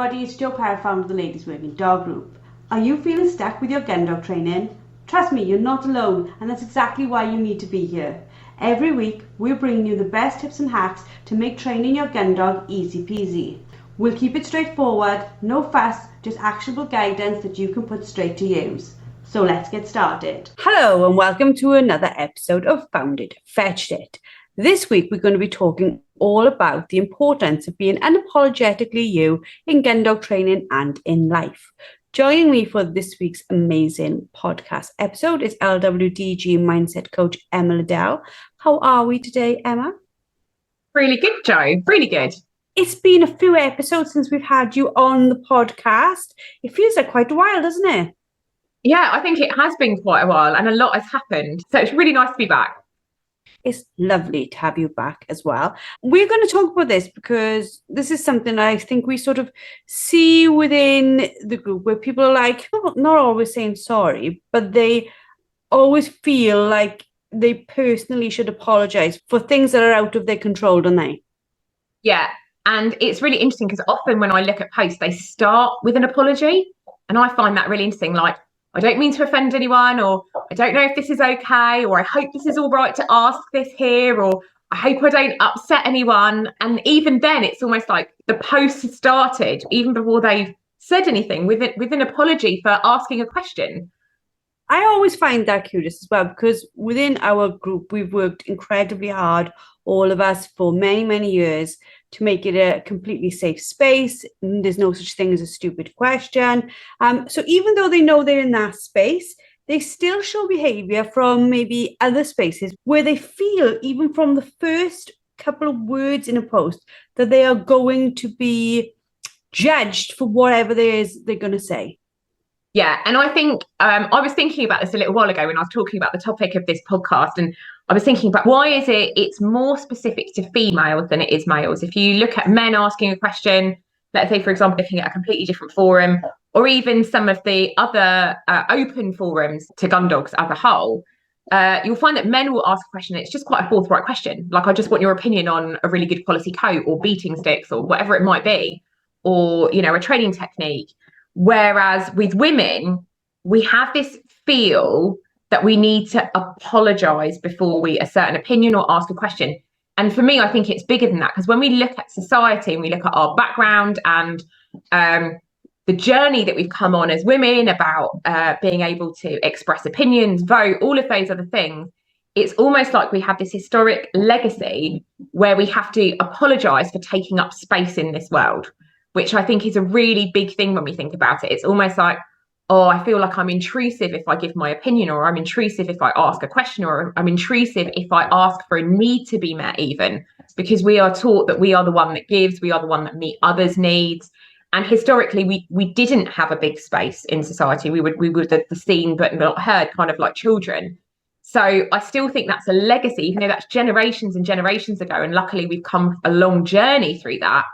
everybody, it's Jo Perrott, founder of the Ladies Working Dog Group. Are you feeling stuck with your gun dog training? Trust me, you're not alone, and that's exactly why you need to be here. Every week, we're bringing you the best tips and hacks to make training your gun dog easy peasy. We'll keep it straightforward, no fuss, just actionable guidance that you can put straight to use. So let's get started. Hello and welcome to another episode of Found It, Fetched It. This week we're going to be talking all about the importance of being unapologetically you in gun dog training and in life. Joining me for this week's amazing podcast episode is LWDG mindset coach Emma Liddell. How are we today, Emma? Really good, Jo. Really good. It's been a few episodes since we've had you on the podcast. It feels like quite a while, doesn't it? Yeah, I think it has been quite a while and a lot has happened. So it's really nice to be back. It's lovely to have you back as well. We're going to talk about this because this is something I think we sort of see within the group where people are like, not always saying sorry, but they always feel like they personally should apologise for things that are out of their control, don't they? Yeah, and it's really interesting because often when I look at posts, they start with an apology. And I find that really interesting. Like, I don't mean to offend anyone, or I don't know if this is okay, or I hope this is all right to ask this here, or I hope I don't upset anyone. And even then, it's almost like the post has started even before they've said anything with an apology for asking a question. I always find that curious as well, because within our group, we've worked incredibly hard, all of us, for many, many years to make it a completely safe space. There's no such thing as a stupid question. So even though they know they're in that space, they still show behavior from maybe other spaces where they feel, even from the first couple of words in a post, that they are going to be judged for whatever there is they're going to say. Yeah, and I think I was thinking about this a little while ago when I was talking about the topic of this podcast, and I was thinking about why is it's more specific to females than it is males. If you look at men asking a question, let's say, for example, looking at a completely different forum, or even some of the other open forums to gun dogs as a whole, you'll find that men will ask a question. It's just quite a forthright question. Like, I just want your opinion on a really good quality coat or beating sticks or whatever it might be, or, you know, a training technique. Whereas with women, we have this feel that we need to apologise before we assert an opinion or ask a question. And for me, I think it's bigger than that, because when we look at society and we look at our background and the journey that we've come on as women about being able to express opinions, vote, all of those other things, it's almost like we have this historic legacy where we have to apologise for taking up space in this world, which I think is a really big thing when we think about it. It's almost like, oh, I feel like I'm intrusive if I give my opinion, or I'm intrusive if I ask a question, or I'm intrusive if I ask for a need to be met, even because we are taught that we are the one that gives, we are the one that meet others' needs. And historically, we didn't have a big space in society. We would have seen but not heard, kind of like children. So I still think that's a legacy, even though that's generations and generations ago. And luckily, we've come a long journey through that.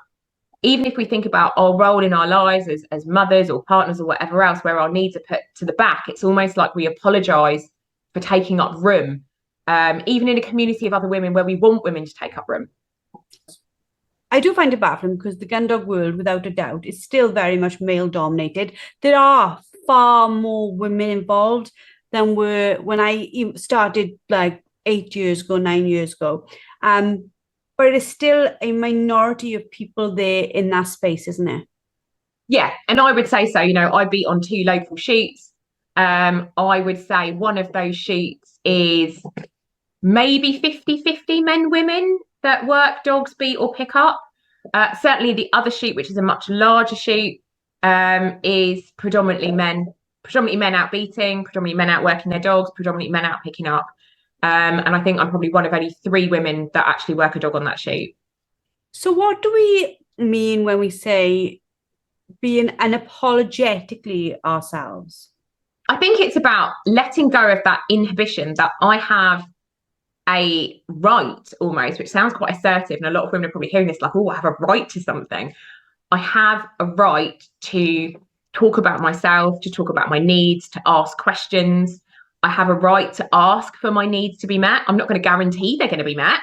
Even if we think about our role in our lives as mothers or partners or whatever else, where our needs are put to the back, it's almost like we apologise for taking up room, even in a community of other women where we want women to take up room. I do find it baffling because the gun dog world, without a doubt, is still very much male dominated. There are far more women involved than were when I started like 9 years ago. But it is still a minority of people there in that space, isn't it? Yeah, and I would say so. You know, I beat on 2 local shoots. I would say one of those shoots is maybe 50-50 men, women that work dogs, beat or pick up. Certainly the other shoot, which is a much larger shoot, is predominantly men out beating, predominantly men out working their dogs, predominantly men out picking up. And I think I'm probably one of only 3 women that actually work a dog on that shoot. So what do we mean when we say being unapologetically ourselves? I think it's about letting go of that inhibition that I have a right, almost, which sounds quite assertive. And a lot of women are probably hearing this like, oh, I have a right to something. I have a right to talk about myself, to talk about my needs, to ask questions. I have a right to ask for my needs to be met. I'm not going to guarantee they're going to be met,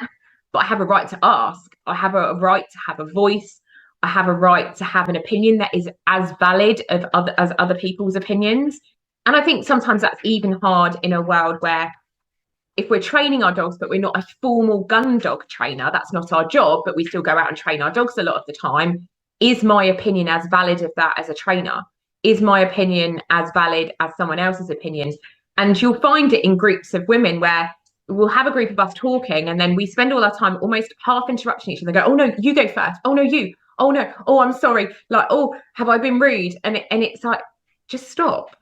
but I have a right to ask. I have a right to have a voice. I have a right to have an opinion that is as valid as other people's opinions. And I think sometimes that's even hard in a world where if we're training our dogs, but we're not a formal gun dog trainer, that's not our job, but we still go out and train our dogs a lot of the time. Is my opinion as valid of that as a trainer? Is my opinion as valid as someone else's opinions? And you'll find it in groups of women where we'll have a group of us talking and then we spend all our time almost half interrupting each other. Go, oh no, you go first. Oh no, you. Oh no. Oh, I'm sorry. Like, oh, have I been rude? And it's like, just stop.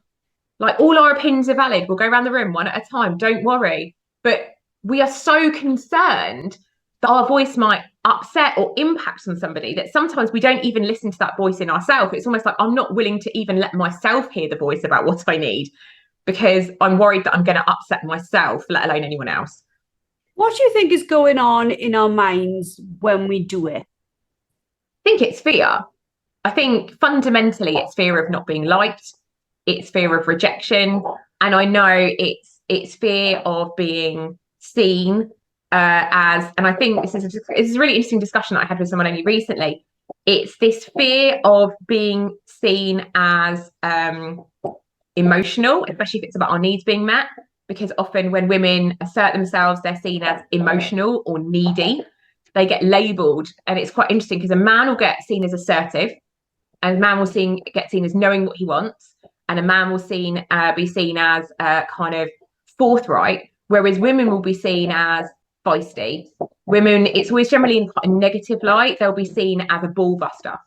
Like, all our opinions are valid. We'll go around the room one at a time. Don't worry. But we are so concerned that our voice might upset or impact on somebody that sometimes we don't even listen to that voice in ourselves. It's almost like I'm not willing to even let myself hear the voice about what I need because I'm worried that I'm going to upset myself, let alone anyone else. What do you think is going on in our minds when we do it? I think it's fear. I think fundamentally it's fear of not being liked. It's fear of rejection. And I know it's fear of being seen as, and I think this is a really interesting discussion that I had with someone only recently. It's this fear of being seen as emotional, especially if it's about our needs being met, because often when women assert themselves, they're seen as emotional or needy. They get labelled, and it's quite interesting because a man will get seen as assertive, and a man will get seen as knowing what he wants, and a man will be seen as kind of forthright, whereas women will be seen as feisty. Women, it's always generally in quite a negative light. They'll be seen as a ball buster.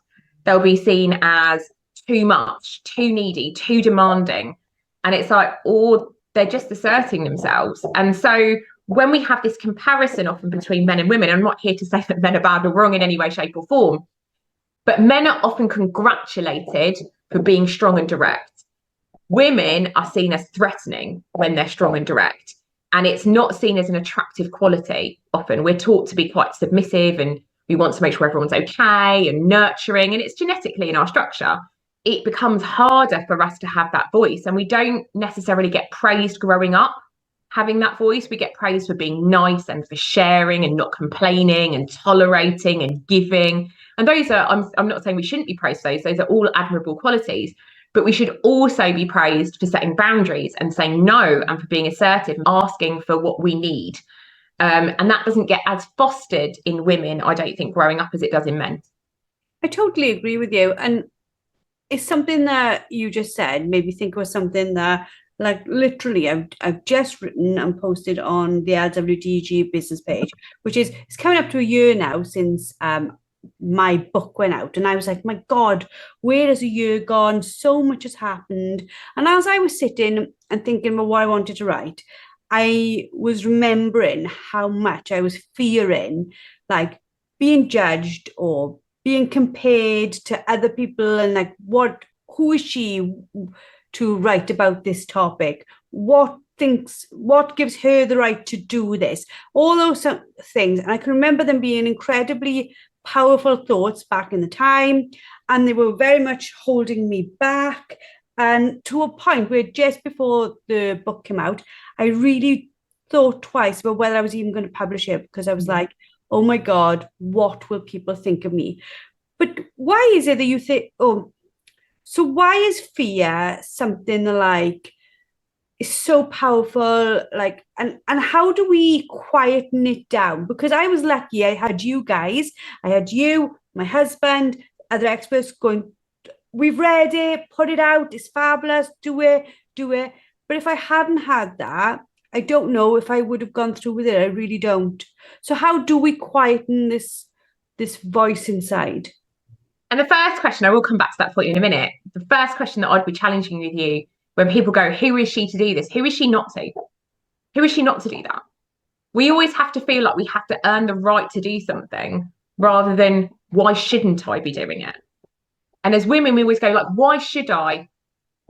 They'll be seen as too much, too needy, too demanding. And it's like, or they're just asserting themselves. And so when we have this comparison often between men and women, I'm not here to say that men are bad or wrong in any way, shape or form, but men are often congratulated for being strong and direct. Women are seen as threatening when they're strong and direct. And it's not seen as an attractive quality. Often we're taught to be quite submissive and we want to make sure everyone's okay and nurturing. And it's genetically in our structure. It becomes harder for us to have that voice. And we don't necessarily get praised growing up having that voice. We get praised for being nice and for sharing and not complaining and tolerating and giving. And those are, I'm not saying we shouldn't be praised for those. Those are all admirable qualities. But we should also be praised for setting boundaries and saying no and for being assertive and asking for what we need. And that doesn't get as fostered in women, I don't think, growing up as it does in men. I totally agree with you. And it's something that you just said made me think of something that, like, literally I've just written and posted on the LWDG business page, which is, it's coming up to a year now since my book went out, and I was like, my God, where has a year gone? So much has happened. And as I was sitting and thinking about what I wanted to write, I was remembering how much I was fearing, like, being judged or being compared to other people, and like, who is she to write about this topic? What gives her the right to do this? All those things. And I can remember them being incredibly powerful thoughts back in the time, and they were very much holding me back. And to a point where just before the book came out, I really thought twice about whether I was even going to publish it, because I was like, oh my God, what will people think of me? But why is it that you think, so why is fear something like is so powerful? Like, and how do we quieten it down? Because I was lucky, I had you guys, I had you, my husband, other experts going, we've read it, put it out, it's fabulous, do it. But if I hadn't had that, I don't know if I would have gone through with it. I really don't. So how do we quieten this voice inside? And the first question, I will come back to that point in a minute. The first question that I'd be challenging with you, when people go, who is she to do this? Who is she not to? Who is she not to do that? We always have to feel like we have to earn the right to do something rather than why shouldn't I be doing it? And as women, we always go like, why should I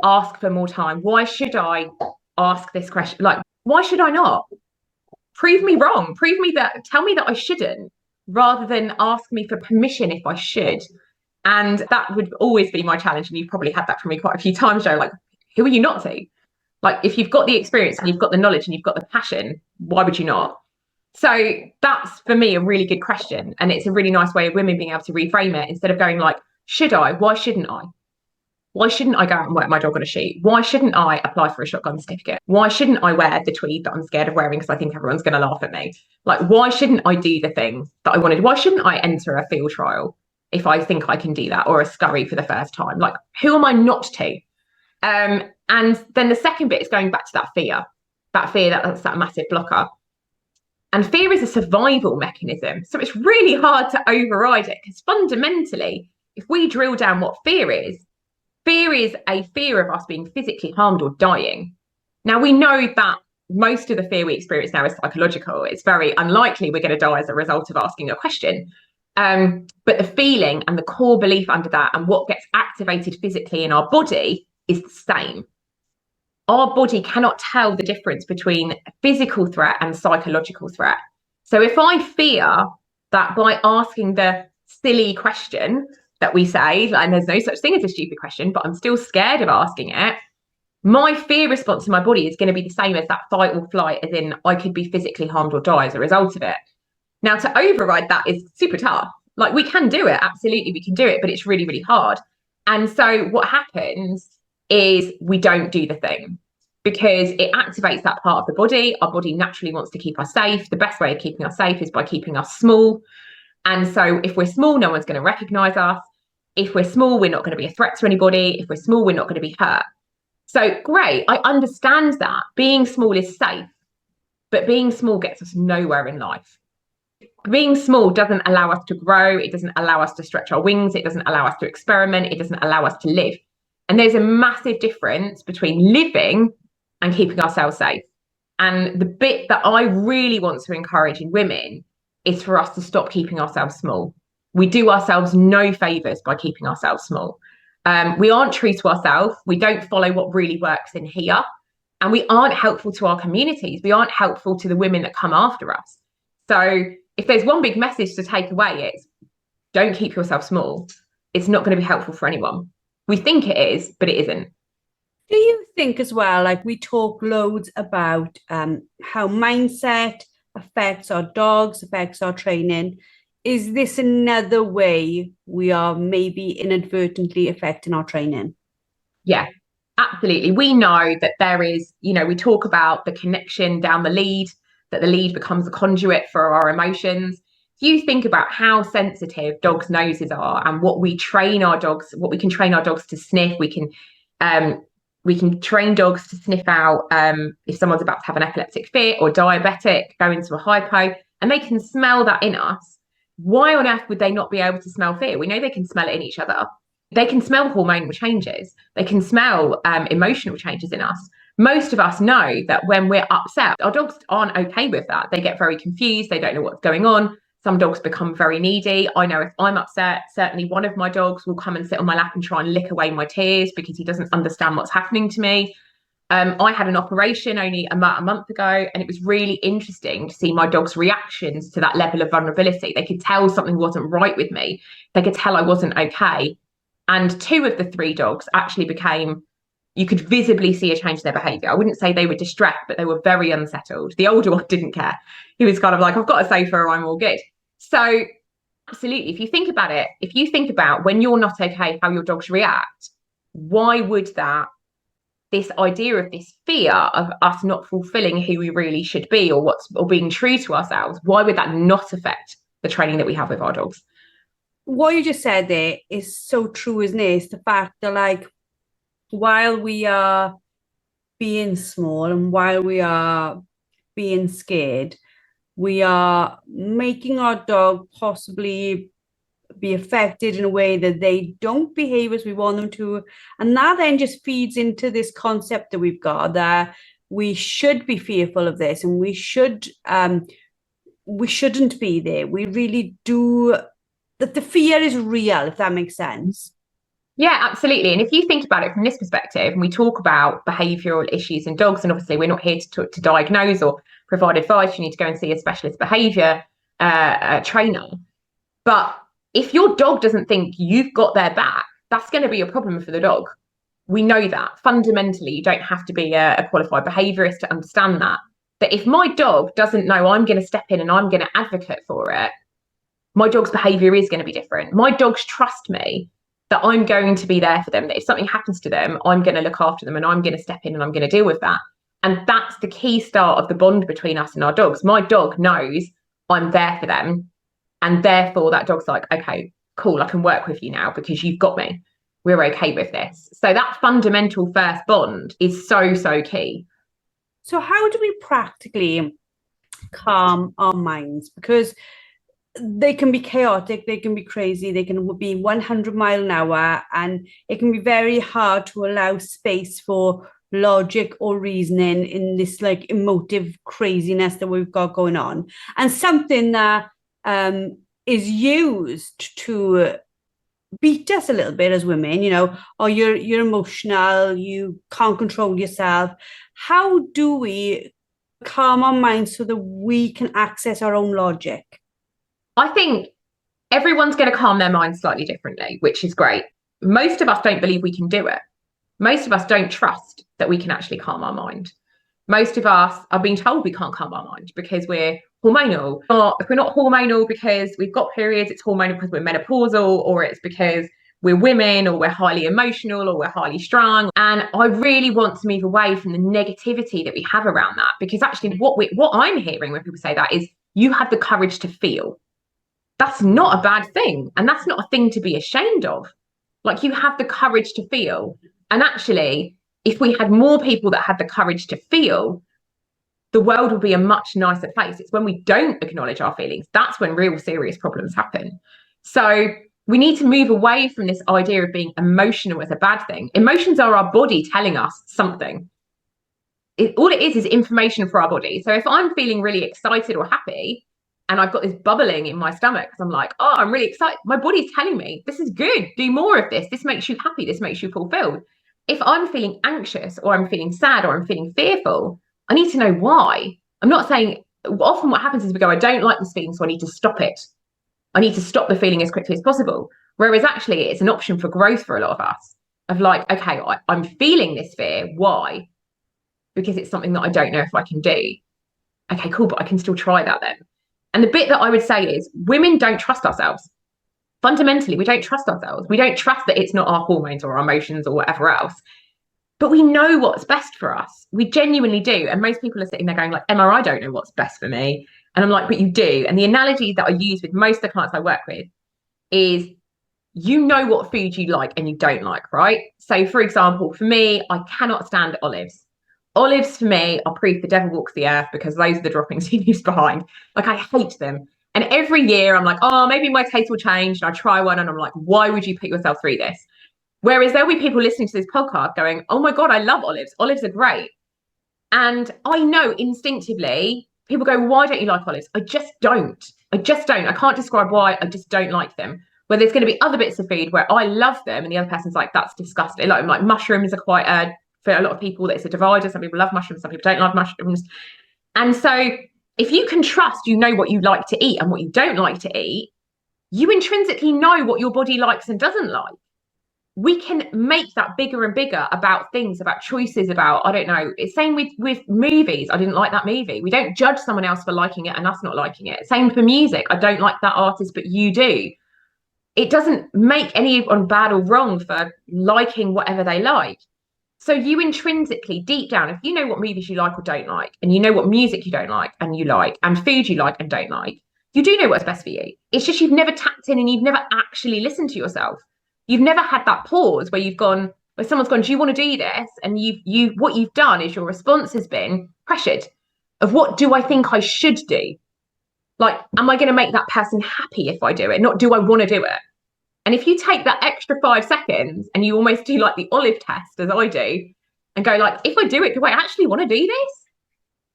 ask for more time? Why should I ask this question? Like, why should I not? Prove me wrong. Tell me that I shouldn't, rather than ask me for permission if I should. And that would always be my challenge. And you've probably had that from me quite a few times, Jo. Like, who are you not to? Like, if you've got the experience and you've got the knowledge and you've got the passion, why would you not? So that's for me a really good question. And it's a really nice way of women being able to reframe it instead of going like, should I? Why shouldn't I? Why shouldn't I go out and work my dog on a sheet? Why shouldn't I apply for a shotgun certificate? Why shouldn't I wear the tweed that I'm scared of wearing because I think everyone's going to laugh at me? Like, why shouldn't I do the thing that I wanted? Why shouldn't I enter a field trial if I think I can do that, or a scurry for the first time? Like, who am I not to? And then the second bit is going back to that fear that's that massive blocker. And fear is a survival mechanism. So it's really hard to override it, because fundamentally, if we drill down what fear is a fear of us being physically harmed or dying. Now, we know that most of the fear we experience now is psychological. It's very unlikely we're going to die as a result of asking a question. But the feeling and the core belief under that and what gets activated physically in our body is the same. Our body cannot tell the difference between physical threat and psychological threat. So if I fear that by asking the silly question that we say, and there's no such thing as a stupid question, but I'm still scared of asking it, my fear response in my body is going to be the same as that fight or flight, as in I could be physically harmed or die as a result of it. Now, to override that is super tough. Like, we can do it, absolutely, we can do it, but it's really, really hard. And so what happens is we don't do the thing, because it activates that part of the body. Our body naturally wants to keep us safe. The best way of keeping us safe is by keeping us small. And so if we're small, no one's going to recognize us. If we're small, we're not going to be a threat to anybody. If we're small, we're not going to be hurt. So great, I understand that. Being small is safe, but being small gets us nowhere in life. Being small doesn't allow us to grow. It doesn't allow us to stretch our wings. It doesn't allow us to experiment. It doesn't allow us to live. And there's a massive difference between living and keeping ourselves safe. And the bit that I really want to encourage in women is for us to stop keeping ourselves small. We do ourselves no favors by keeping ourselves small. We aren't true to ourselves. We don't follow what really works in here. And we aren't helpful to our communities. We aren't helpful to the women that come after us. So if there's one big message to take away, it's don't keep yourself small. It's not going to be helpful for anyone. We think it is, but it isn't. Do you think as well, like we talk loads about how mindset affects our dogs, affects our training? Is this another way we are maybe inadvertently affecting our training? Yeah, absolutely. We know that there is, we talk about the connection down the lead, that the lead becomes a conduit for our emotions. If you think about how sensitive dogs' noses are and what we train our dogs, what we can train our dogs to sniff, we can train dogs to sniff out if someone's about to have an epileptic fit or diabetic, go into a hypo, and they can smell that in us. Why on earth would they not be able to smell fear? We know they can smell it in each other. They can smell hormonal changes. They can smell emotional changes in us. Most of us know that when we're upset, our dogs aren't okay with that. They get very confused. They don't know what's going on. Some dogs become very needy. I know if I'm upset, certainly one of my dogs will come and sit on my lap and try and lick away my tears because he doesn't understand what's happening to me. I had an operation only a month ago, and it was really interesting to see my dog's reactions to that level of vulnerability. They could tell something wasn't right with me. They could tell I wasn't okay. And 2 of the 3 dogs actually you could visibly see a change in their behaviour. I wouldn't say they were distressed, but they were very unsettled. The older one didn't care. He was kind of like, I've got a sofa or I'm all good. So absolutely, if you think about it, if you think about when you're not okay, how your dogs react, why would this idea of this fear of us not fulfilling who we really should be or being true to ourselves, why would that not affect the training that we have with our dogs? What you just said there is so true, isn't it? It's the fact that, like, while we are being small and while we are being scared, we are making our dog possibly be affected in a way that they don't behave as we want them to. And that then just feeds into this concept that we've got, that we should be fearful of this and we shouldn't be there. We really do, that the fear is real, if that makes sense. Yeah, absolutely. And if you think about it from this perspective, and we talk about behavioural issues in dogs, and obviously we're not here to diagnose or provide advice, you need to go and see a specialist behaviour trainer. But if your dog doesn't think you've got their back, that's going to be a problem for the dog. We know that. Fundamentally, you don't have to be a qualified behaviourist to understand that. that if my dog doesn't know I'm going to step in and I'm going to advocate for it, my dog's behaviour is going to be different. My dogs trust me that I'm going to be there for them, that if something happens to them, I'm going to look after them and I'm going to step in and I'm going to deal with that. And that's the key start of the bond between us and our dogs. My dog knows I'm there for them. And therefore that dog's like, okay, cool, I can work with you now because you've got me. We're okay with this. So that fundamental first bond is so, so key. So how do we practically calm our minds? Because they can be chaotic, they can be crazy, they can be 100 mile an hour, and it can be very hard to allow space for logic or reasoning in this like emotive craziness that we've got going on. And something that is used to beat us a little bit as women, you know, or you're emotional, you can't control yourself. How do we calm our minds so that we can access our own logic? I think everyone's going to calm their mind slightly differently, which is great. Most of us don't believe we can do it. Most of us don't trust that we can actually calm our mind. Most of us are being told we can't calm our mind because we're hormonal. Or if we're not hormonal because we've got periods, it's hormonal because we're menopausal, or it's because we're women, or we're highly emotional, or we're highly strung. And I really want to move away from the negativity that we have around that, because actually what I'm hearing when people say that is you have the courage to feel. That's not a bad thing. And that's not a thing to be ashamed of. Like, you have the courage to feel. And actually, if we had more people that had the courage to feel, the world would be a much nicer place. It's when we don't acknowledge our feelings, that's when real serious problems happen. So we need to move away from this idea of being emotional as a bad thing. Emotions are our body telling us something. All it is information for our body. So if I'm feeling really excited or happy, and I've got this bubbling in my stomach because I'm like, oh, I'm really excited. My body's telling me this is good. Do more of this. This makes you happy. This makes you fulfilled. If I'm feeling anxious, or I'm feeling sad, or I'm feeling fearful, I need to know why. I'm not saying, often what happens is we go, I don't like this feeling, so I need to stop it. I need to stop the feeling as quickly as possible. Whereas actually it's an option for growth for a lot of us, of like, okay, I'm feeling this fear. Why? Because it's something that I don't know if I can do. Okay, cool, but I can still try that then. And the bit that I would say is women don't trust ourselves. Fundamentally, we don't trust ourselves. We don't trust that it's not our hormones or our emotions or whatever else. But we know what's best for us. We genuinely do. And most people are sitting there going like, Emma, I don't know what's best for me. And I'm like, but you do. And the analogy that I use with most of the clients I work with is, you know what food you like and you don't like, right? So for example, for me, I cannot stand olives. Olives for me are proof the devil walks the earth, because those are the droppings he leaves behind. Like, I hate them. And every year I'm like, oh, maybe my taste will change. And I try one and I'm like, why would you put yourself through this? Whereas there'll be people listening to this podcast going, oh my God, I love olives. Olives are great. And I know instinctively, people go, why don't you like olives? I just don't. I can't describe why. I just don't like them. Where there's going to be other bits of food where I love them and the other person's like, that's disgusting. Like mushrooms are quite for a lot of people, it's a divider. Some people love mushrooms, some people don't love mushrooms. And so if you can trust, you know what you like to eat and what you don't like to eat, you intrinsically know what your body likes and doesn't like. We can make that bigger and bigger about things, about choices, about, I don't know, it's same with movies. I didn't like that movie. We don't judge someone else for liking it and us not liking it. Same for music. I don't like that artist, but you do. It doesn't make anyone bad or wrong for liking whatever they like. So you intrinsically, deep down, if you know what movies you like or don't like, and you know what music you don't like and you like, and food you like and don't like, you do know what's best for you. It's just you've never tapped in and you've never actually listened to yourself. You've never had that pause where someone's gone, do you want to do this? And what you've done is your response has been pressured of, what do I think I should do? Like, am I going to make that person happy if I do it? Not, do I want to do it? And if you take that extra 5 seconds and you almost do like the olive test, as I do, and go like, if I do it, do I actually want to do this?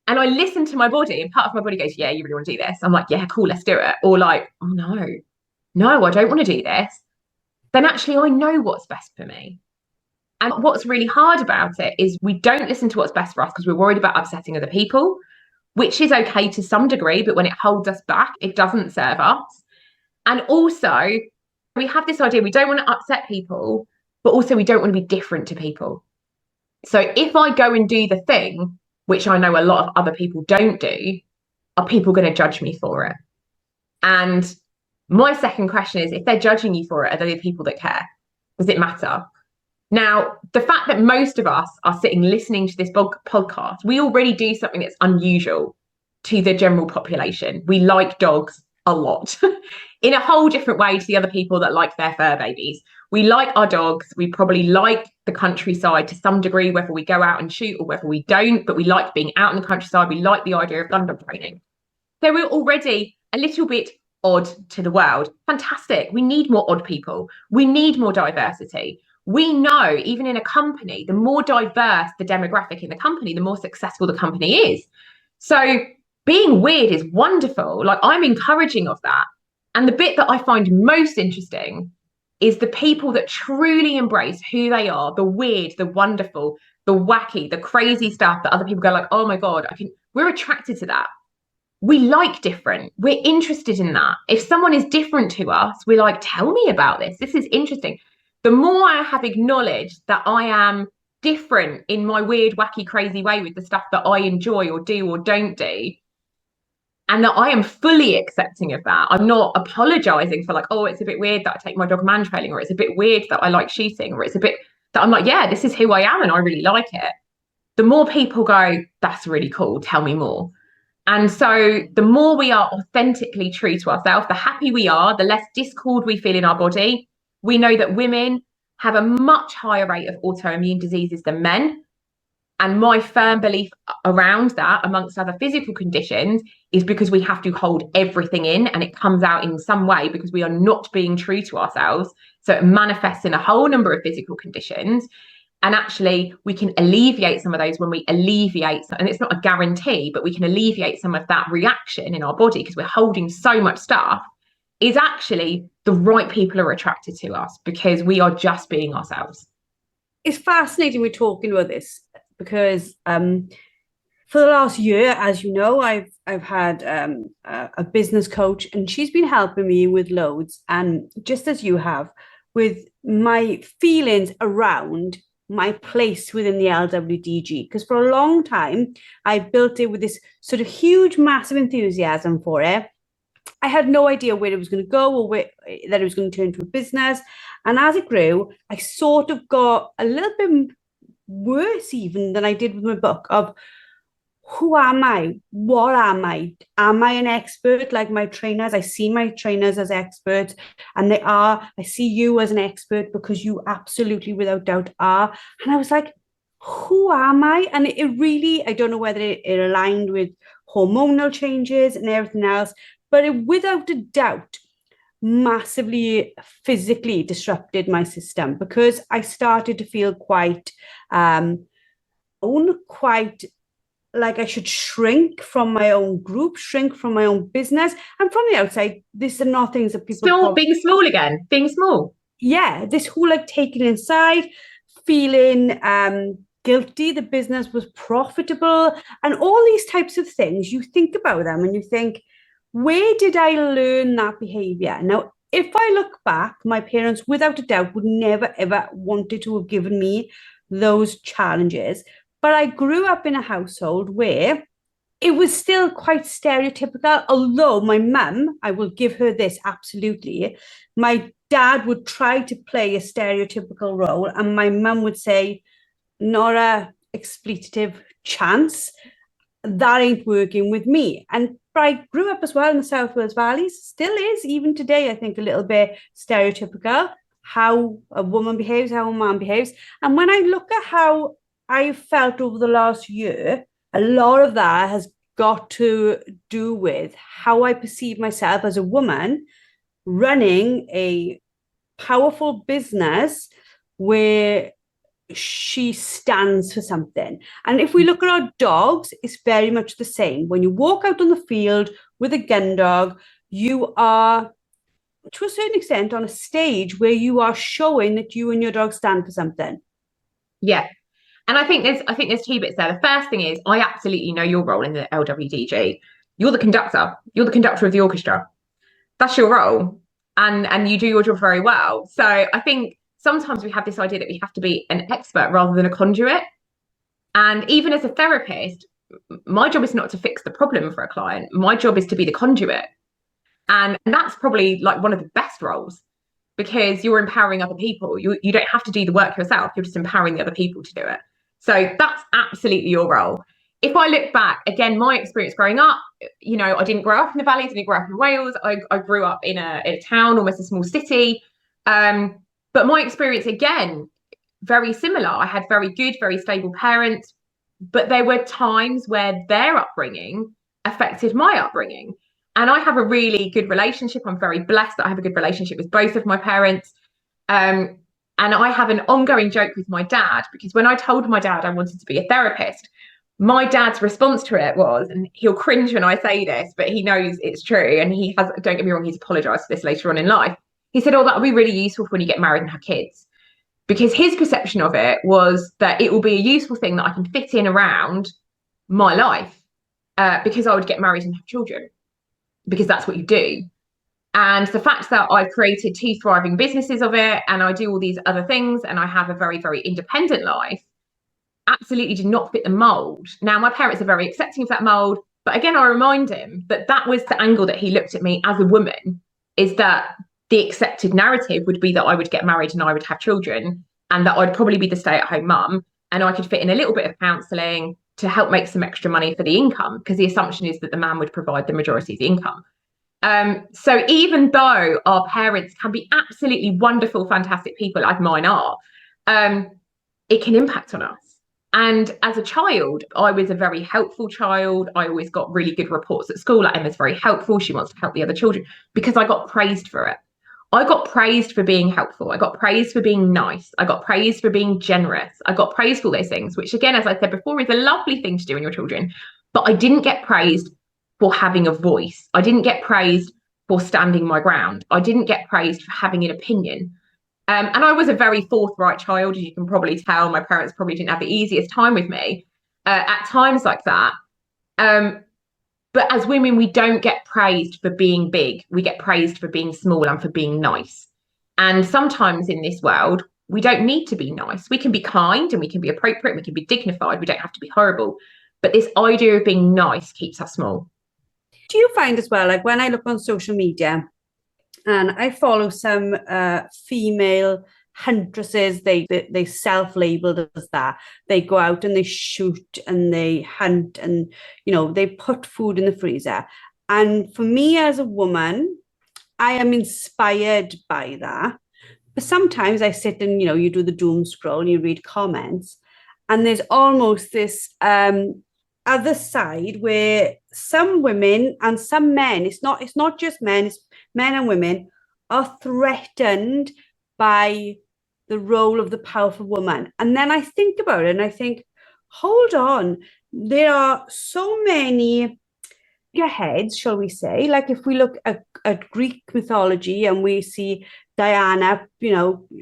And I listen to my body, and part of my body goes, yeah, you really want to do this. I'm like, yeah, cool, let's do it. Or like, oh no, I don't want to do this. Then actually I know what's best for me. And what's really hard about it is we don't listen to what's best for us because we're worried about upsetting other people, which is okay to some degree, but when it holds us back, it doesn't serve us. And also, we have this idea we don't want to upset people, but also we don't want to be different to people. So if I go and do the thing which I know a lot of other people don't do, are people going to judge me for it? And my second question is, if they're judging you for it, are they the people that care? Does it matter? Now, the fact that most of us are sitting listening to this podcast, we already do something that's unusual to the general population. We like dogs a lot in a whole different way to the other people that like their fur babies. We like our dogs. We probably like the countryside to some degree, whether we go out and shoot or whether we don't, but we like being out in the countryside. We like the idea of gundog training. So we're already a little bit odd to the world. Fantastic. We need more odd people. We need more diversity. We know, even in a company, the more diverse the demographic in the company, the more successful the company is. So being weird is wonderful. Like, I'm encouraging of that. And the bit that I find most interesting is the people that truly embrace who they are, the weird, the wonderful, the wacky, the crazy stuff that other people go like, oh my God, we're attracted to that. We like different. We're interested in that. If someone is different to us, we're like, tell me about this. This is interesting. The more I have acknowledged that I am different in my weird, wacky, crazy way with the stuff that I enjoy or do or don't do, and that I am fully accepting of that. I'm not apologizing for like, oh, it's a bit weird that I take my dog man trailing, or it's a bit weird that I like shooting, or it's a bit that I'm like, yeah, this is who I am and I really like it. The more people go, that's really cool, tell me more. And so the more we are authentically true to ourselves, the happier we are, the less discord we feel in our body. We know that women have a much higher rate of autoimmune diseases than men. And my firm belief around that, amongst other physical conditions, is because we have to hold everything in, and it comes out in some way because we are not being true to ourselves. So it manifests in a whole number of physical conditions. And actually, we can alleviate some of those when we alleviate, and it's not a guarantee, but we can alleviate some of that reaction in our body because we're holding so much stuff, is actually the right people are attracted to us because we are just being ourselves. It's fascinating we're talking about this because for the last year, as you know, I've had a business coach, and she's been helping me with loads, and just as you have, with my feelings around my place within the LWDG, because for a long time I built it with this sort of huge, massive enthusiasm for it. I had no idea where it was going to go or that it was going to turn into a business. And as it grew, I sort of got a little bit worse even than I did with my book of who am I? What am I? Am I an expert like my trainers? I see my trainers as experts, and they are. I see you as an expert because you absolutely, without doubt, are. And I was like, who am I? And it really, I don't know whether it aligned with hormonal changes and everything else, but it, without a doubt, massively physically disrupted my system because I started to feel quite like I should shrink from my own group, shrink from my own business. And from the outside, these are not things that people being small again, being small. Yeah, this whole like taking inside, feeling guilty, the business was profitable, and all these types of things. You think about them and you think, where did I learn that behavior? Now, if I look back, my parents, without a doubt, would never, ever wanted to have given me those challenges. But I grew up in a household where it was still quite stereotypical, although my mum, I will give her this absolutely, my dad would try to play a stereotypical role, and my mum would say, not a expletive chance, that ain't working with me. And I grew up as well in the South Wales Valleys, still is, even today, I think, a little bit stereotypical, how a woman behaves, how a man behaves. And when I look at how I felt over the last year, a lot of that has got to do with how I perceive myself as a woman running a powerful business where she stands for something. And if we look at our dogs, it's very much the same. When you walk out on the field with a gun dog, you are, to a certain extent, on a stage where you are showing that you and your dog stand for something. Yeah. And I think there's two bits there. The first thing is, I absolutely know your role in the LWDG. You're the conductor. You're the conductor of the orchestra. That's your role. And you do your job very well. So I think sometimes we have this idea that we have to be an expert rather than a conduit. And even as a therapist, my job is not to fix the problem for a client. My job is to be the conduit. And that's probably like one of the best roles, because you're empowering other people. You don't have to do the work yourself. You're just empowering the other people to do it. So that's absolutely your role. If I look back, again, my experience growing up, I didn't grow up in the valleys, I didn't grow up in Wales. I grew up in a town, almost a small city. But my experience, again, very similar. I had very good, very stable parents, but there were times where their upbringing affected my upbringing. And I have a really good relationship. I'm very blessed that I have a good relationship with both of my parents. And I have an ongoing joke with my dad, because when I told my dad I wanted to be a therapist, my dad's response to it was, and he'll cringe when I say this, but he knows it's true. And don't get me wrong, he's apologised for this later on in life. He said, oh, that would be really useful for when you get married and have kids. Because his perception of it was that it will be a useful thing that I can fit in around my life, because I would get married and have children, because that's what you do. And the fact that I've created 2 thriving businesses of it, and I do all these other things, and I have a very, very independent life, absolutely did not fit the mold. Now, my parents are very accepting of that mold, but again, I remind him that was the angle that he looked at me as a woman, is that the accepted narrative would be that I would get married and I would have children, and that I'd probably be the stay-at-home mum, and I could fit in a little bit of counselling to help make some extra money for the income, because the assumption is that the man would provide the majority of the income. So even though our parents can be absolutely wonderful, fantastic people, as mine are, it can impact on us. And as a child, I was a very helpful child. I always got really good reports at school. Like, Emma's very helpful. She wants to help the other children, because I got praised for it. I got praised for being helpful. I got praised for being nice. I got praised for being generous. I got praised for all those things, which, again, as I said before, is a lovely thing to do in your children. But I didn't get praised for having a voice. I didn't get praised for standing my ground. I didn't get praised for having an opinion. And I was a very forthright child, as you can probably tell. My parents probably didn't have the easiest time with me at times like that. But as women, we don't get praised for being big. We get praised for being small and for being nice. And sometimes in this world, we don't need to be nice. We can be kind and we can be appropriate. We can be dignified. We don't have to be horrible. But this idea of being nice keeps us small. Do you find as well, like when I look on social media, and I follow some female huntresses, they self-labeled as that. They go out and they shoot and they hunt, and they put food in the freezer. And for me as a woman, I am inspired by that. But sometimes I sit and you do the doom scroll and you read comments, and there's almost this other side where some women and some men, it's not just men, it's men and women, are threatened by the role of the powerful woman. And then I think about it and I think, hold on, there are so many heads, shall we say, like if we look at Greek mythology and we see Diana,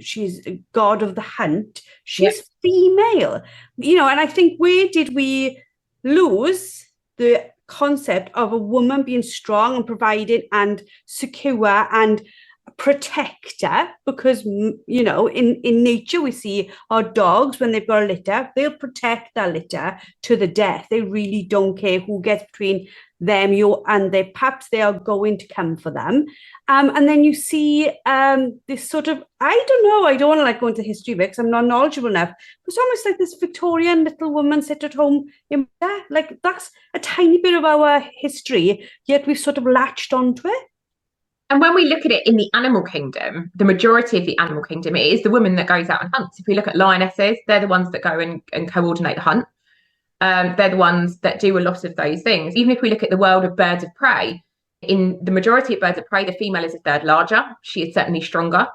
she's a god of the hunt, she's female, and I think, where did we lose the concept of a woman being strong and providing and secure and protector? Because in nature we see our dogs, when they've got a litter, they'll protect their litter to the death. They really don't care who gets between them and their pups. They are going to come for them. And then you see this sort of, I don't know, I don't want to go into history because I'm not knowledgeable enough. It's almost like this Victorian little woman sit at home in that. Like, that's a tiny bit of our history, yet we've sort of latched onto it. And when we look at it in the animal kingdom, the majority of the animal kingdom, it is the woman that goes out and hunts. If we look at lionesses, they're the ones that go and coordinate the hunt. They're the ones that do a lot of those things. Even if we look at the world of birds of prey, in the majority of birds of prey, the female is a third larger. She is certainly stronger.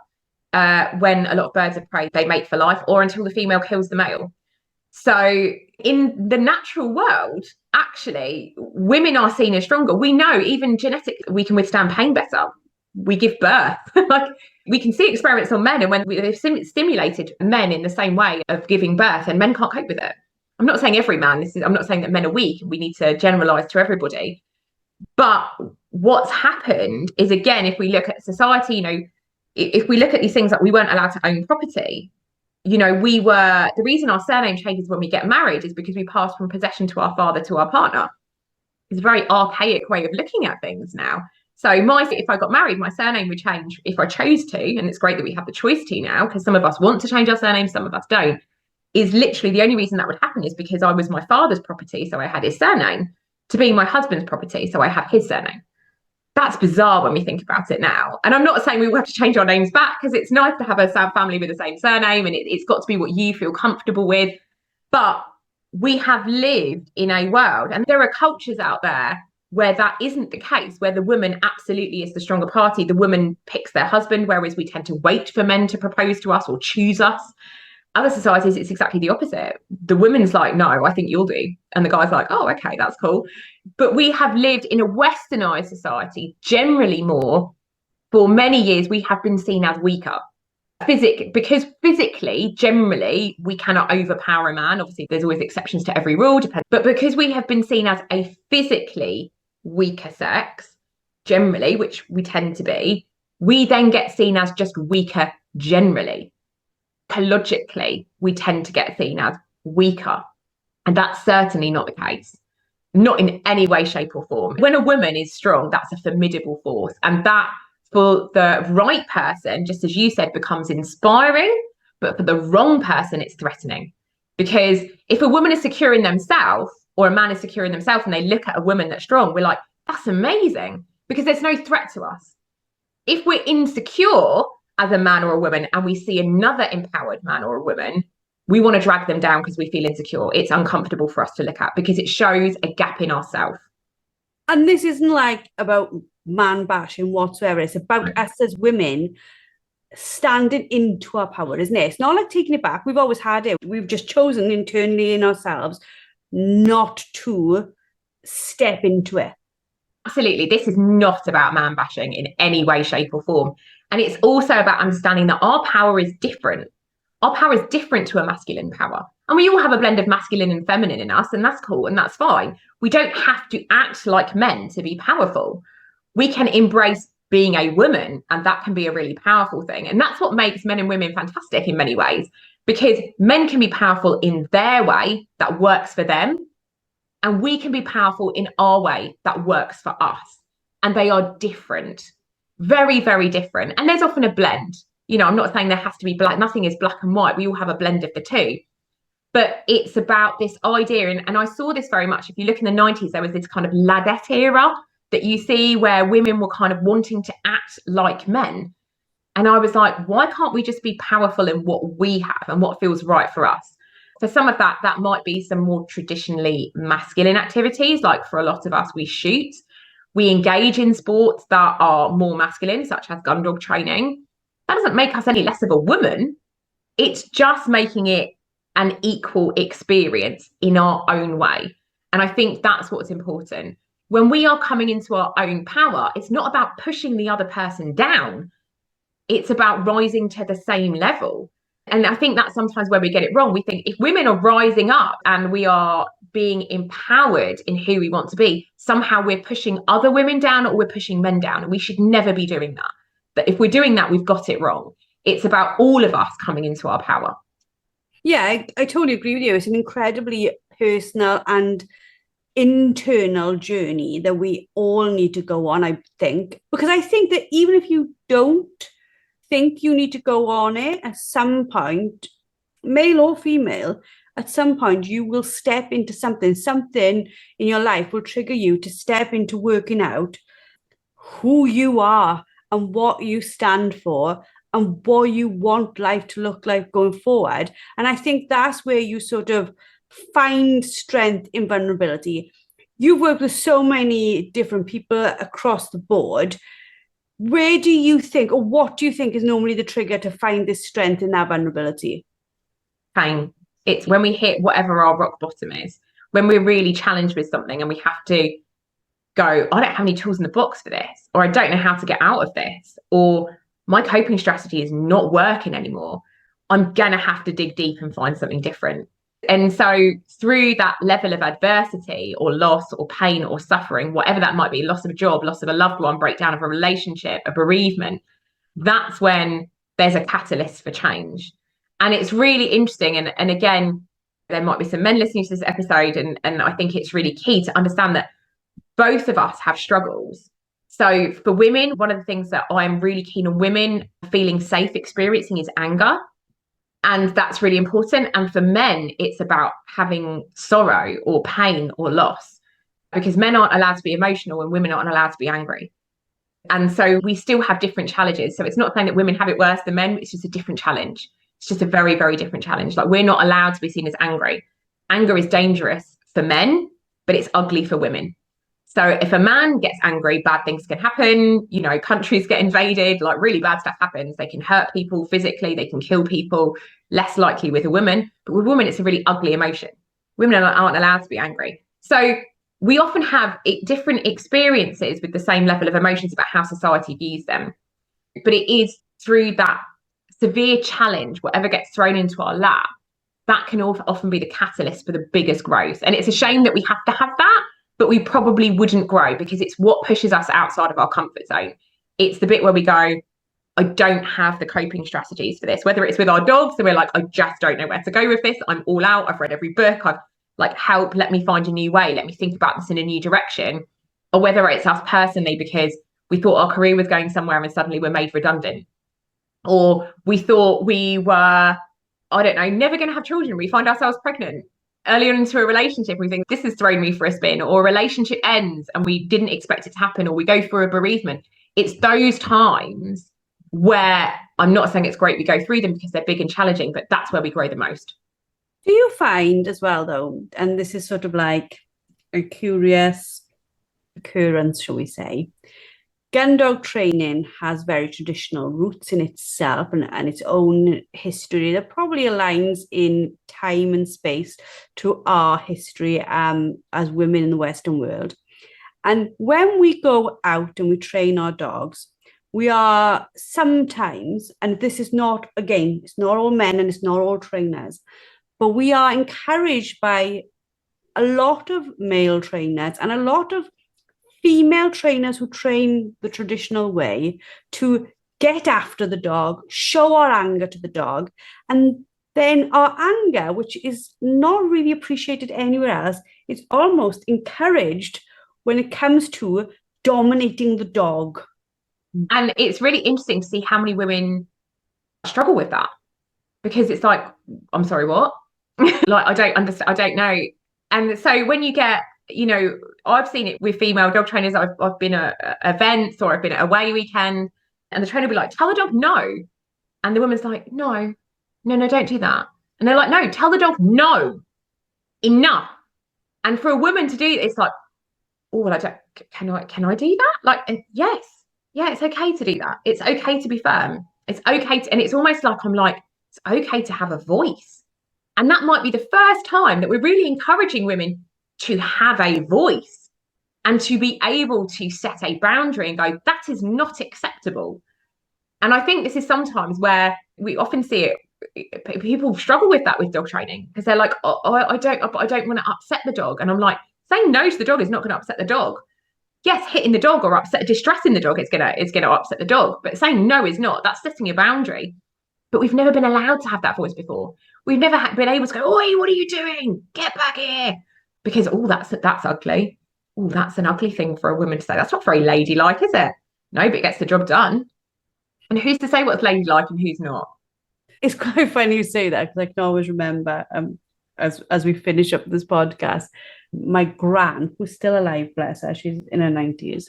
When a lot of birds of prey, they mate for life, or until the female kills the male. So in the natural world, actually, women are seen as stronger. We know even genetically, we can withstand pain better. We give birth. Like, we can see experiments on men, and when they've stimulated men in the same way of giving birth, and men can't cope with it. I'm not saying every man, I'm not saying that men are weak. We need to generalize to everybody. But what's happened is, again, if we look at society, if we look at these things, like we weren't allowed to own property, the reason our surname changes when we get married is because we pass from possession to our father to our partner. It's a very archaic way of looking at things now. So if I got married, my surname would change if I chose to, and it's great that we have the choice to now, because some of us want to change our surname, some of us don't. Is literally the only reason that would happen is because I was my father's property, so I had his surname, to being my husband's property, so I have his surname. That's bizarre when we think about it now. And I'm not saying we will have to change our names back, because it's nice to have a family with the same surname, and it's got to be what you feel comfortable with. But we have lived in a world, and there are cultures out there where that isn't the case, where the woman absolutely is the stronger party. The woman picks their husband, whereas we tend to wait for men to propose to us or choose us. Other societies, it's exactly the opposite. The woman's like, no, I think you'll do. And the guy's like, oh, okay, that's cool. But we have lived in a westernized society, generally more, for many years, we have been seen as weaker. Because physically, generally, we cannot overpower a man. Obviously, there's always exceptions to every rule, but because we have been seen as a physically weaker sex, generally, which we tend to be, we then get seen as just weaker generally. Logically, we tend to get seen as weaker. And that's certainly not the case. Not in any way, shape, or form. When a woman is strong, that's a formidable force. And that, for the right person, just as you said, becomes inspiring. But for the wrong person, it's threatening. Because if a woman is secure in themselves, or a man is secure in themselves, and they look at a woman that's strong, we're like, that's amazing. Because there's no threat to us. If we're insecure as a man or a woman, and we see another empowered man or a woman, we want to drag them down because we feel insecure. It's uncomfortable for us to look at because it shows a gap in ourselves. And this isn't like about man bashing whatsoever. It's about us as women standing into our power, isn't it? It's not like taking it back. We've always had it. We've just chosen internally in ourselves not to step into it. Absolutely. This is not about man bashing in any way, shape, or form. And it's also about understanding that our power is different. Our power is different to a masculine power. And we all have a blend of masculine and feminine in us, and that's cool and that's fine. We don't have to act like men to be powerful. We can embrace being a woman, and that can be a really powerful thing. And that's what makes men and women fantastic in many ways, because men can be powerful in their way that works for them, and we can be powerful in our way that works for us. And they are different. Very, very different. And there's often a blend. I'm not saying there has to be black. Nothing is black and white. We all have a blend of the two. But it's about this idea. And I saw this very much. If you look in the 90s, there was this kind of ladette era that you see where women were kind of wanting to act like men. And I was like, why can't we just be powerful in what we have and what feels right for us? For some of that might be some more traditionally masculine activities. Like for a lot of us, we shoot. We engage in sports that are more masculine, such as gundog training. That doesn't make us any less of a woman. It's just making it an equal experience in our own way. And I think that's what's important. When we are coming into our own power, it's not about pushing the other person down. It's about rising to the same level. And I think that's sometimes where we get it wrong. We think if women are rising up and we are being empowered in who we want to be, somehow we're pushing other women down or we're pushing men down. And we should never be doing that. But if we're doing that, we've got it wrong. It's about all of us coming into our power. Yeah, I totally agree with you. It's an incredibly personal and internal journey that we all need to go on, I think. Because I think that even if you don't think you need to go on it, at some point, male or female, at some point you will step into something in your life will trigger you to step into working out who you are and what you stand for and what you want life to look like going forward. And I think that's where you sort of find strength in vulnerability. You've worked with so many different people across the board. Where do you think, or what do you think is normally the trigger to find this strength in that vulnerability? Pain. It's when we hit whatever our rock bottom is, when we're really challenged with something and we have to go, I don't have any tools in the box for this, or I don't know how to get out of this, or my coping strategy is not working anymore. I'm going to have to dig deep and find something different. And so through that level of adversity or loss or pain or suffering, whatever that might be, loss of a job, loss of a loved one, breakdown of a relationship, a bereavement, that's when there's a catalyst for change. And it's really interesting. And again, there might be some men listening to this episode, and I think it's really key to understand that both of us have struggles. So for women, one of the things that I'm really keen on women feeling safe experiencing is anger. And that's really important. And for men, it's about having sorrow or pain or loss, because men aren't allowed to be emotional and women aren't allowed to be angry. And so we still have different challenges. So it's not saying that women have it worse than men, it's just a different challenge. It's just a very, very different challenge. Like, we're not allowed to be seen as angry. Anger is dangerous for men, but it's ugly for women. So if a man gets angry, bad things can happen. You know, countries get invaded, like really bad stuff happens. They can hurt people physically, they can kill people. Less likely with a woman, but with women, it's a really ugly emotion. Women aren't allowed to be angry. So we often have different experiences with the same level of emotions about how society views them. But it is through that severe challenge, whatever gets thrown into our lap, that can often be the catalyst for the biggest growth. And it's a shame that we have to have that, but we probably wouldn't grow, because it's what pushes us outside of our comfort zone. It's the bit where we go, I don't have the coping strategies for this, whether it's with our dogs and we're like, I just don't know where to go with this. I'm all out. I've read every book. I've like, help, let me find a new way. Let me think about this in a new direction. Or whether it's us personally, because we thought our career was going somewhere and suddenly we're made redundant. Or we thought we were, I don't know, never going to have children. We find ourselves pregnant earlier into a relationship. We think this has thrown me for a spin, or a relationship ends and we didn't expect it to happen, or we go through a bereavement. It's those times where, I'm not saying it's great we go through them because they're big and challenging, but that's where we grow the most. Do you find as well, though, and this is sort of like a curious occurrence, shall we say, gun dog training has very traditional roots in itself and its own history that probably aligns in time and space to our history as women in the Western world. And when we go out and we train our dogs, we are sometimes, and this is not, again, it's not all men and it's not all trainers, but we are encouraged by a lot of male trainers and a lot of female trainers who train the traditional way to get after the dog, show our anger to the dog, and then our anger, which is not really appreciated anywhere else, is almost encouraged when it comes to dominating the dog. And it's really interesting to see how many women struggle with that, because it's like, I'm sorry, what? Like, I don't understand, I don't know. And so when you get, you know, I've seen it with female dog trainers. I've been at events, or I've been at away weekend, and the trainer will be like, tell the dog no. And the woman's like, no, don't do that. And they're like, no, tell the dog no, enough. And for a woman to do it, it's like, oh, well, can I do that? Like, yes. Yeah, it's okay to do that. It's okay to be firm. It's okay and it's almost like I'm like, it's okay to have a voice. And that might be the first time that we're really encouraging women to have a voice and to be able to set a boundary and go, that is not acceptable. And I think this is sometimes where we often see it, people struggle with that with dog training, because they're like, oh, I don't want to upset the dog. And I'm like, saying no to the dog is not going to upset the dog. Yes, hitting the dog or distressing the dog, it's gonna upset the dog. But saying no is not. That's setting a boundary. But we've never been allowed to have that voice before. We've never been able to go, oi, what are you doing? Get back here. Because, oh, that's ugly. Oh, that's an ugly thing for a woman to say. That's not very ladylike, is it? No, but it gets the job done. And who's to say what's ladylike and who's not? It's quite funny you say that, because I can always remember, as we finish up this podcast, my gran, who's still alive, bless her, she's in her 90s.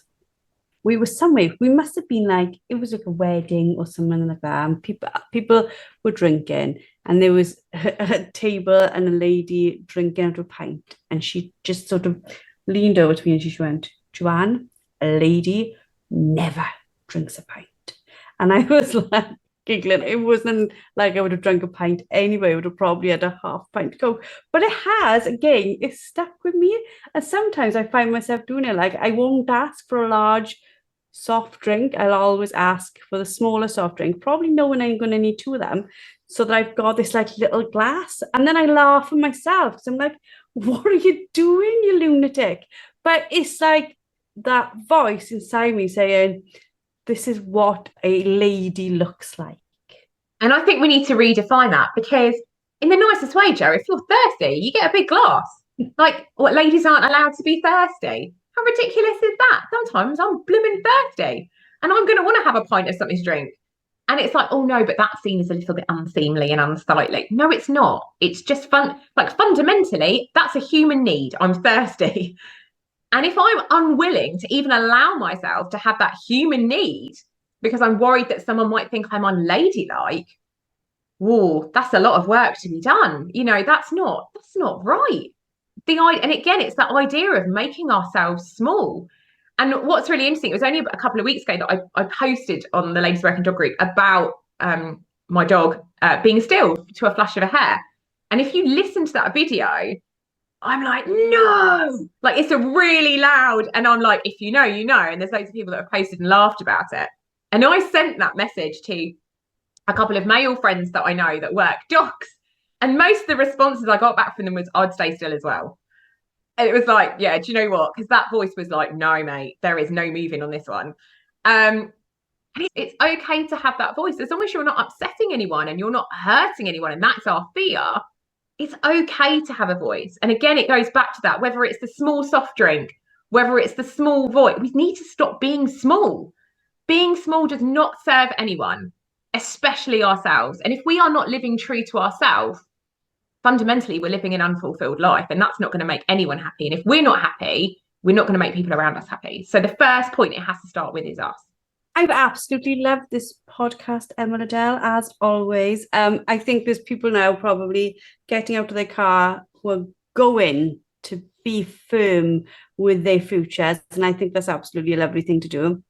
We were somewhere, we must have been like, it was like a wedding or something like that. And people were drinking, and there was a table and a lady drinking out of a pint. And she just sort of leaned over to me and she went, Joanne, a lady never drinks a pint. And I was like, giggling. It wasn't like I would have drunk a pint anyway. I would have probably had a half pint Coke. But it has, again, it's stuck with me. And sometimes I find myself doing it. Like, I won't ask for a large soft drink. I'll always ask for the smaller soft drink, probably knowing I'm going to need two of them, so that I've got this like little glass. And then I laugh at myself, because I'm like, what are you doing, you lunatic? But it's like that voice inside me saying, this is what a lady looks like. And I think we need to redefine that, because in the nicest way, Jo, if you're thirsty, you get a big glass. Like, what, ladies aren't allowed to be thirsty? How ridiculous is that? Sometimes I'm blooming thirsty and I'm going to want to have a pint of something to drink. And it's like, oh no, but that scene is a little bit unseemly and unsightly. No, it's not. It's just fun. Like, fundamentally, that's a human need. I'm thirsty. And if I'm unwilling to even allow myself to have that human need because I'm worried that someone might think I'm unladylike, whoa, that's a lot of work to be done. You know, that's not right. And again, it's that idea of making ourselves small. And what's really interesting, it was only a couple of weeks ago that I posted on the Ladies Working Dog group about my dog being still to a flush of a hair. And if you listen to that video, I'm like, no, like it's a really loud. And I'm like, if you know, you know. And there's loads of people that have posted and laughed about it. And I sent that message to a couple of male friends that I know that work dogs. And most of the responses I got back from them was, I'd stay still as well. And it was like, yeah, do you know what? Because that voice was like, no, mate, there is no moving on this one. And it's okay to have that voice as long as you're not upsetting anyone and you're not hurting anyone. And that's our fear. It's okay to have a voice. And again, it goes back to that, whether it's the small soft drink, whether it's the small voice, we need to stop being small. Being small does not serve anyone, especially ourselves. And if we are not living true to ourselves, fundamentally, we're living an unfulfilled life, and that's not going to make anyone happy. And if we're not happy, we're not going to make people around us happy. So the first point it has to start with is us. I've absolutely loved this podcast, Emma Liddell, as always. I think there's people now probably getting out of their car who are going to be firm with their futures, and I think that's absolutely a lovely thing to do.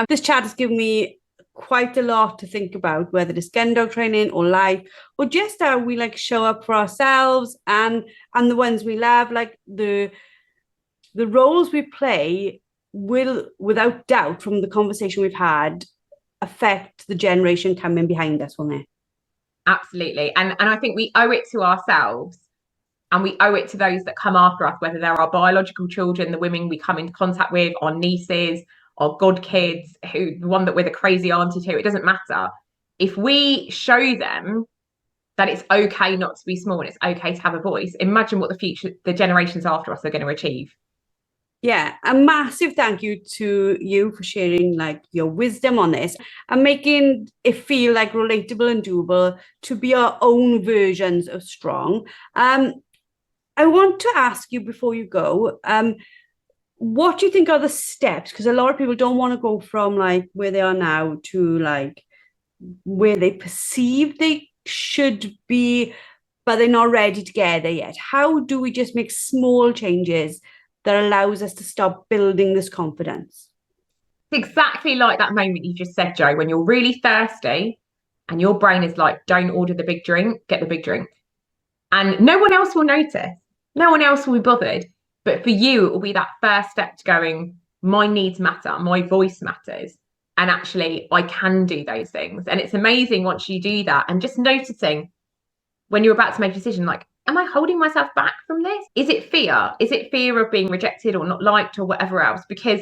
This chat has given me quite a lot to think about, whether it's gun dog training or life, or just how we like show up for ourselves and the ones we love. Like the roles we play will, without doubt, from the conversation we've had, affect the generation coming behind us, won't it? Absolutely. And I think we owe it to ourselves, and we owe it to those that come after us, whether they're our biological children, the women we come into contact with, our nieces, our godkids, the one that we're the crazy auntie to, it doesn't matter. If we show them that it's okay not to be small and it's okay to have a voice, imagine what the generations after us are going to achieve. Yeah, a massive thank you to you for sharing like your wisdom on this and making it feel like relatable and doable to be our own versions of strong. I want to ask you before you go, what do you think are the steps? Because a lot of people don't want to go from like where they are now to like where they perceive they should be, but they're not ready to get there yet. How do we just make small changes that allows us to start building this confidence? It's exactly like that moment you just said, Jo, when you're really thirsty and your brain is like, don't order the big drink, get the big drink. And no one else will notice. No one else will be bothered. But for you, it will be that first step to going, my needs matter, my voice matters. And actually, I can do those things. And it's amazing once you do that and just noticing when you're about to make a decision, like, am I holding myself back from this? Is it fear? Is it fear of being rejected or not liked or whatever else? Because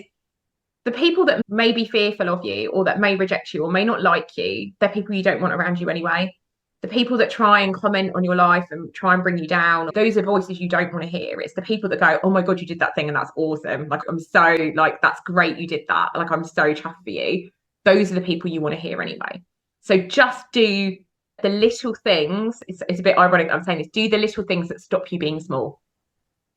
the people that may be fearful of you or that may reject you or may not like you, they're people you don't want around you anyway. The people that try and comment on your life and try and bring you down, those are voices you don't want to hear. It's the people that go, oh my God, you did that thing and that's awesome. Like, I'm so, like, that's great you did that. Like, I'm so chuffed for you. Those are the people you want to hear anyway. So just do the little things. It's a bit ironic that I'm saying this. Do the little things that stop you being small.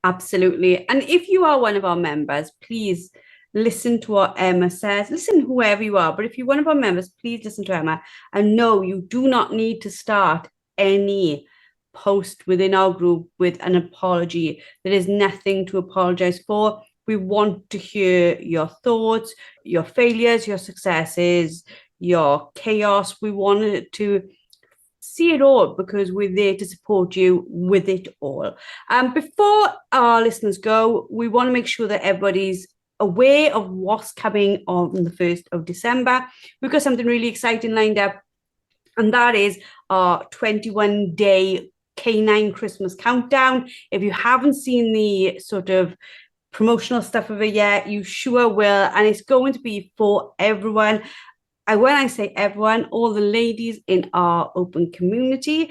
Absolutely. And if you are one of our members, please listen to what Emma says. Listen, whoever you are. But if you're one of our members, please listen to Emma. And no, you do not need to start any post within our group with an apology. There is nothing to apologize for. We want to hear your thoughts, your failures, your successes, your chaos. We wanted to see it all because we're there to support you with it all. Before our listeners go, we want to make sure that everybody's aware of what's coming on the 1st of December. We've got something really exciting lined up, and that is our 21-day canine Christmas countdown. If you haven't seen the sort of promotional stuff of it yet, you sure will, and it's going to be for everyone. When I say everyone, all the ladies in our open community,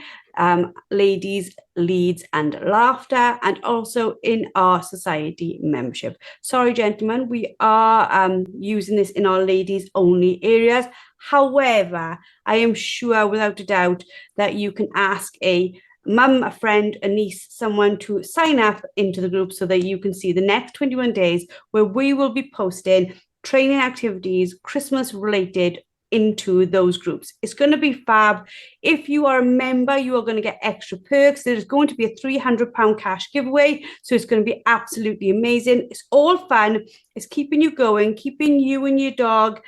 ladies, leads and laughter, and also in our society membership. Sorry, gentlemen, we are using this in our ladies only areas. However, I am sure without a doubt that you can ask a mum, a friend, a niece, someone to sign up into the group so that you can see the next 21 days where we will be posting training activities, Christmas related, into those groups. It's going to be fab. If you are a member, you are going to get extra perks. There's going to be a £300 cash giveaway, so it's going to be absolutely amazing. It's all fun. It's keeping you going, keeping you and your dog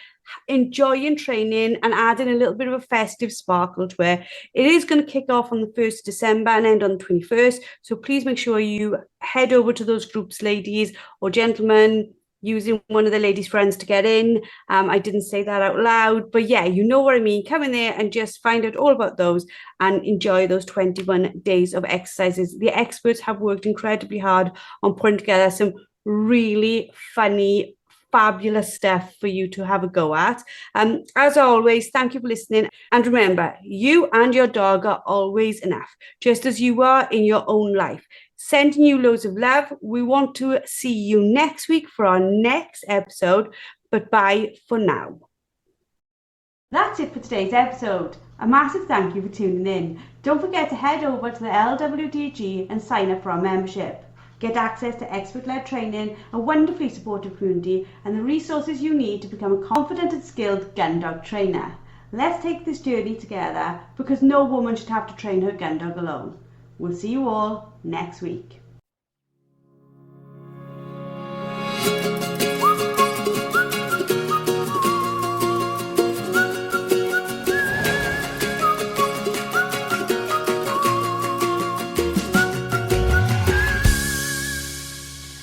enjoying training and adding a little bit of a festive sparkle to it. It is going to kick off on the 1st of December and end on the 21st, so please make sure you head over to those groups, ladies or gentlemen, using one of the ladies' friends to get in. I didn't say that out loud, but yeah, you know what I mean. Come in there and just find out all about those and enjoy those 21 days of exercises. The experts have worked incredibly hard on putting together some really funny, fabulous stuff for you to have a go at. As always, thank you for listening. And remember, you and your dog are always enough, just as you are in your own life. Sending you loads of love. We want to see you next week for our next episode, but bye for now. That's it for today's episode. A massive thank you for tuning in. Don't forget to head over to the LWDG and sign up for our membership. Get access to expert-led training, a wonderfully supportive community, and the resources you need to become a confident and skilled gun dog trainer. Let's take this journey together, because no woman should have to train her gun dog alone. We'll see you all next week.